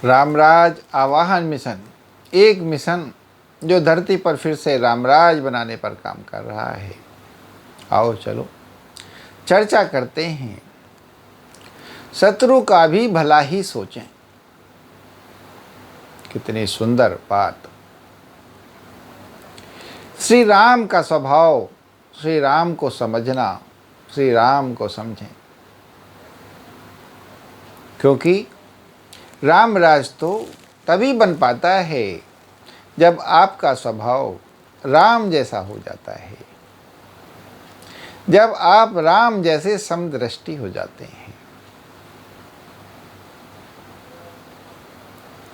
रामराज आवाहन मिशन, एक मिशन जो धरती पर फिर से रामराज बनाने पर काम कर रहा है। आओ चलो चर्चा करते हैं। शत्रु का भी भला ही सोचें। कितनी सुंदर बात। श्री राम का स्वभाव, श्री राम को समझना, श्री राम को समझें, क्योंकि रामराज तो तभी बन पाता है जब आपका स्वभाव राम जैसा हो जाता है, जब आप राम जैसे समदृष्टि हो जाते हैं।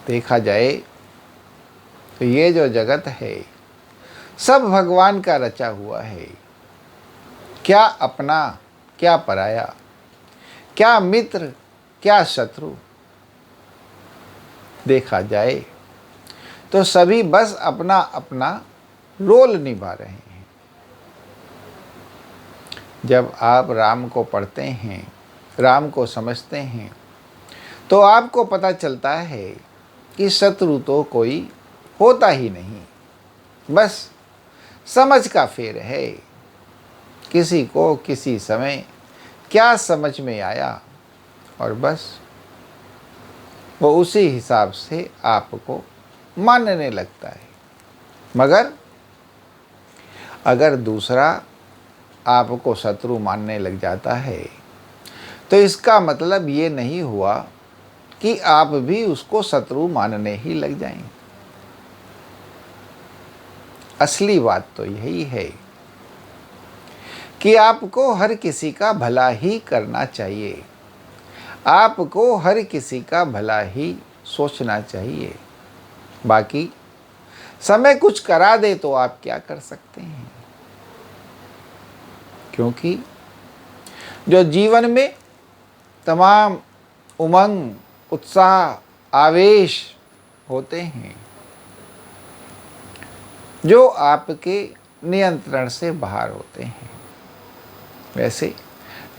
देखा जाए तो ये जो जगत है सब भगवान का रचा हुआ है। क्या अपना, क्या पराया, क्या मित्र, क्या शत्रु। देखा जाए तो सभी बस अपना अपना रोल निभा रहे हैं। जब आप राम को पढ़ते हैं, राम को समझते हैं, तो आपको पता चलता है कि शत्रु तो कोई होता ही नहीं, बस समझ का फेर है। किसी को किसी समय क्या समझ में आया और बस वो उसी हिसाब से आपको मानने लगता है। मगर अगर दूसरा आपको शत्रु मानने लग जाता है तो इसका मतलब ये नहीं हुआ कि आप भी उसको शत्रु मानने ही लग जाएं। असली बात तो यही है कि आपको हर किसी का भला ही करना चाहिए, आपको हर किसी का भला ही सोचना चाहिए। बाकी समय कुछ करा दे तो आप क्या कर सकते हैं, क्योंकि जो जीवन में तमाम उमंग, उत्साह, आवेश होते हैं, जो आपके नियंत्रण से बाहर होते हैं। वैसे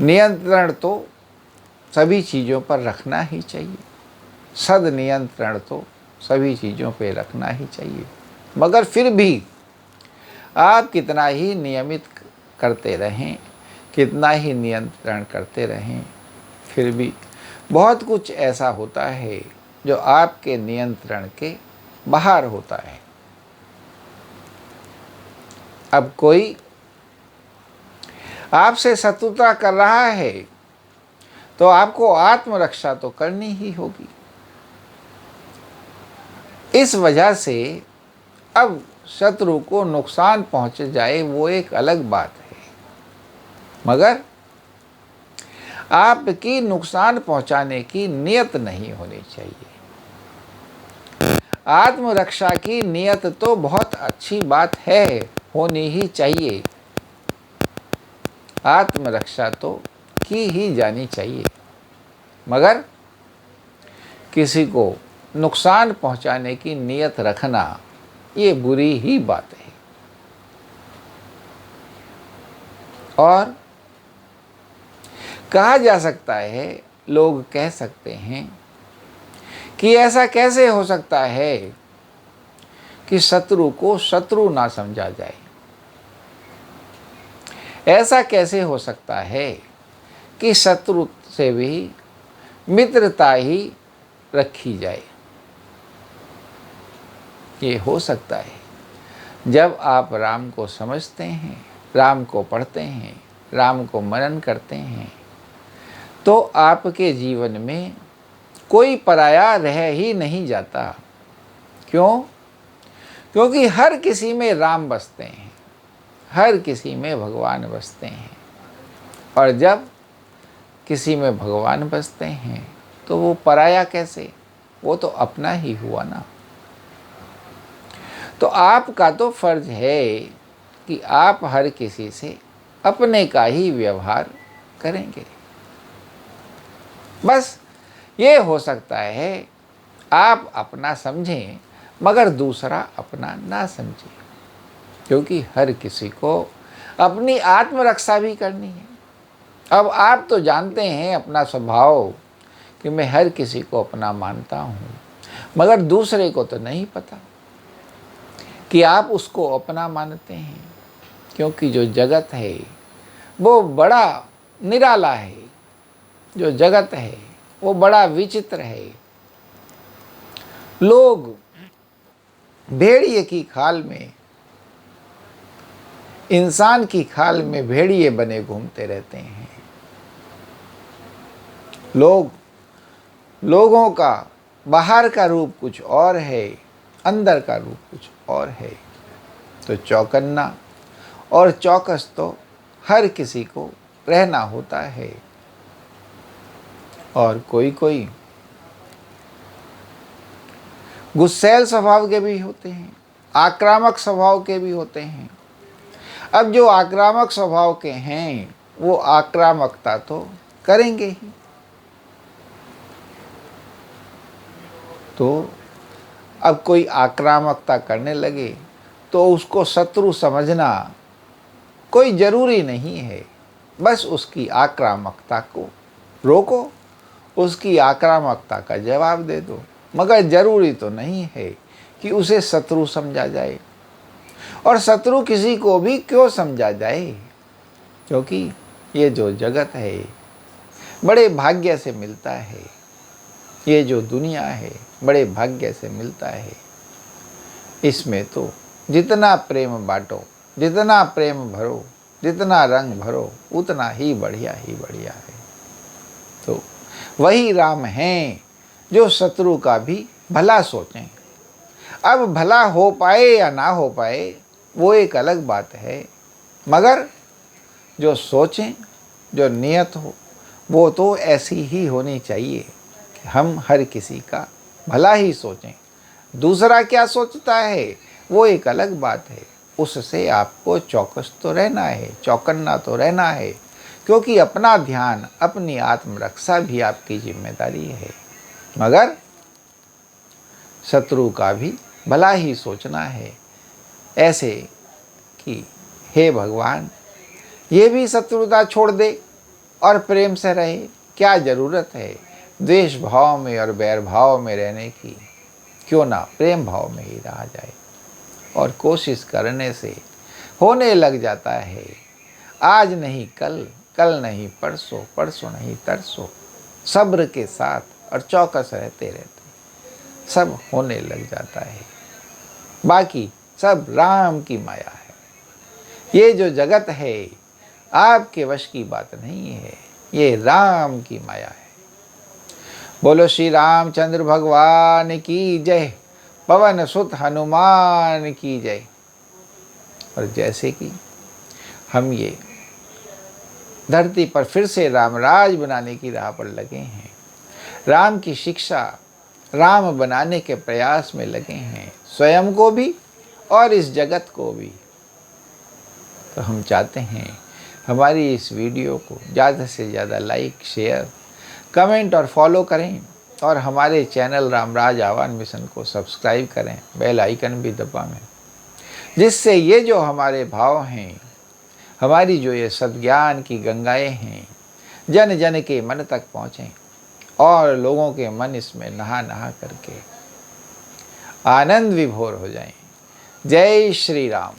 नियंत्रण तो सभी चीज़ों पर रखना ही चाहिए, सद नियंत्रण तो सभी चीज़ों पे रखना ही चाहिए। मगर फिर भी आप कितना ही नियमित करते रहें, कितना ही नियंत्रण करते रहें, फिर भी बहुत कुछ ऐसा होता है जो आपके नियंत्रण के बाहर होता है। अब कोई आपसे शत्रुता कर रहा है तो आपको आत्मरक्षा तो करनी ही होगी। इस वजह से अब शत्रु को नुकसान पहुंच जाए वो एक अलग बात है, मगर आपकी नुकसान पहुंचाने की नियत नहीं होनी चाहिए। आत्मरक्षा की नियत तो बहुत अच्छी बात है, होनी ही चाहिए। आत्मरक्षा तो की ही जानी चाहिए, मगर किसी को नुकसान पहुंचाने की नियत रखना ये बुरी ही बात है। और कहा जा सकता है, लोग कह सकते हैं कि ऐसा कैसे हो सकता है कि शत्रु को शत्रु ना समझा जाए। ऐसा कैसे हो सकता है कि शत्रु से भी मित्रता ही रखी जाए। ये हो सकता है जब आप राम को समझते हैं, राम को पढ़ते हैं, राम को मनन करते हैं, तो आपके जीवन में कोई पराया रह ही नहीं जाता। क्यों? क्योंकि हर किसी में राम बसते हैं, हर किसी में भगवान बसते हैं। और जब किसी में भगवान बसते हैं तो वो पराया कैसे, वो तो अपना ही हुआ ना। तो आपका तो फर्ज है कि आप हर किसी से अपने का ही व्यवहार करेंगे। बस ये हो सकता है आप अपना समझें मगर दूसरा अपना ना समझे, क्योंकि हर किसी को अपनी आत्मरक्षा भी करनी है। अब आप तो जानते हैं अपना स्वभाव कि मैं हर किसी को अपना मानता हूँ, मगर दूसरे को तो नहीं पता कि आप उसको अपना मानते हैं, क्योंकि जो जगत है वो बड़ा निराला है, जो जगत है वो बड़ा विचित्र है। लोग भेड़िए की खाल में, इंसान की खाल में भेड़िए बने घूमते रहते हैं। लोगों का बाहर का रूप कुछ और है, अंदर का रूप कुछ और है। तो चौकन्ना और चौकस तो हर किसी को रहना होता है। और कोई कोई गुस्सैल स्वभाव के भी होते हैं, आक्रामक स्वभाव के भी होते हैं। अब जो आक्रामक स्वभाव के हैं वो आक्रामकता तो करेंगे ही। तो अब कोई आक्रामकता करने लगे तो उसको शत्रु समझना कोई ज़रूरी नहीं है। बस उसकी आक्रामकता को रोको, उसकी आक्रामकता का जवाब दे दो, मगर ज़रूरी तो नहीं है कि उसे शत्रु समझा जाए। और शत्रु किसी को भी क्यों समझा जाए, क्योंकि ये जो जगत है बड़े भाग्य से मिलता है, ये जो दुनिया है बड़े भाग्य से मिलता है। इसमें तो जितना प्रेम बांटो, जितना प्रेम भरो, जितना रंग भरो, उतना ही बढ़िया है। तो वही राम हैं जो शत्रु का भी भला सोचें। अब भला हो पाए या ना हो पाए वो एक अलग बात है, मगर जो सोचें, जो नियत हो, वो तो ऐसी ही होनी चाहिए कि हम हर किसी का भला ही सोचें। दूसरा क्या सोचता है वो एक अलग बात है, उससे आपको चौकस तो रहना है, चौकन्ना तो रहना है, क्योंकि अपना ध्यान, अपनी आत्मरक्षा भी आपकी जिम्मेदारी है। मगर शत्रु का भी भला ही सोचना है, ऐसे कि हे भगवान ये भी शत्रुता छोड़ दे और प्रेम से रहे। क्या ज़रूरत है द्वेष भाव में और बैर भाव में रहने की, क्यों ना प्रेम भाव में ही रहा जाए। और कोशिश करने से होने लग जाता है। आज नहीं कल, कल नहीं परसों, परसों नहीं तरसों, सब्र के साथ और चौकस रहते रहते सब होने लग जाता है। बाकी सब राम की माया है। ये जो जगत है आपके वश की बात नहीं है, ये राम की माया है। बोलो श्री रामचंद्र भगवान की जय, पवन सुत हनुमान की जय। और जैसे कि हम ये धरती पर फिर से रामराज बनाने की राह पर लगे हैं, राम की शिक्षा, राम बनाने के प्रयास में लगे हैं, स्वयं को भी और इस जगत को भी, तो हम चाहते हैं हमारी इस वीडियो को ज़्यादा से ज़्यादा लाइक, शेयर, कमेंट और फॉलो करें। और हमारे चैनल रामराज आह्वान मिशन को सब्सक्राइब करें, बेल आइकन भी दबाएं, जिससे ये जो हमारे भाव हैं, हमारी जो ये सद्ज्ञान की गंगाएं हैं, जन जन के मन तक पहुँचें और लोगों के मन इसमें नहा नहा करके आनंद विभोर हो जाएं। जय श्री राम।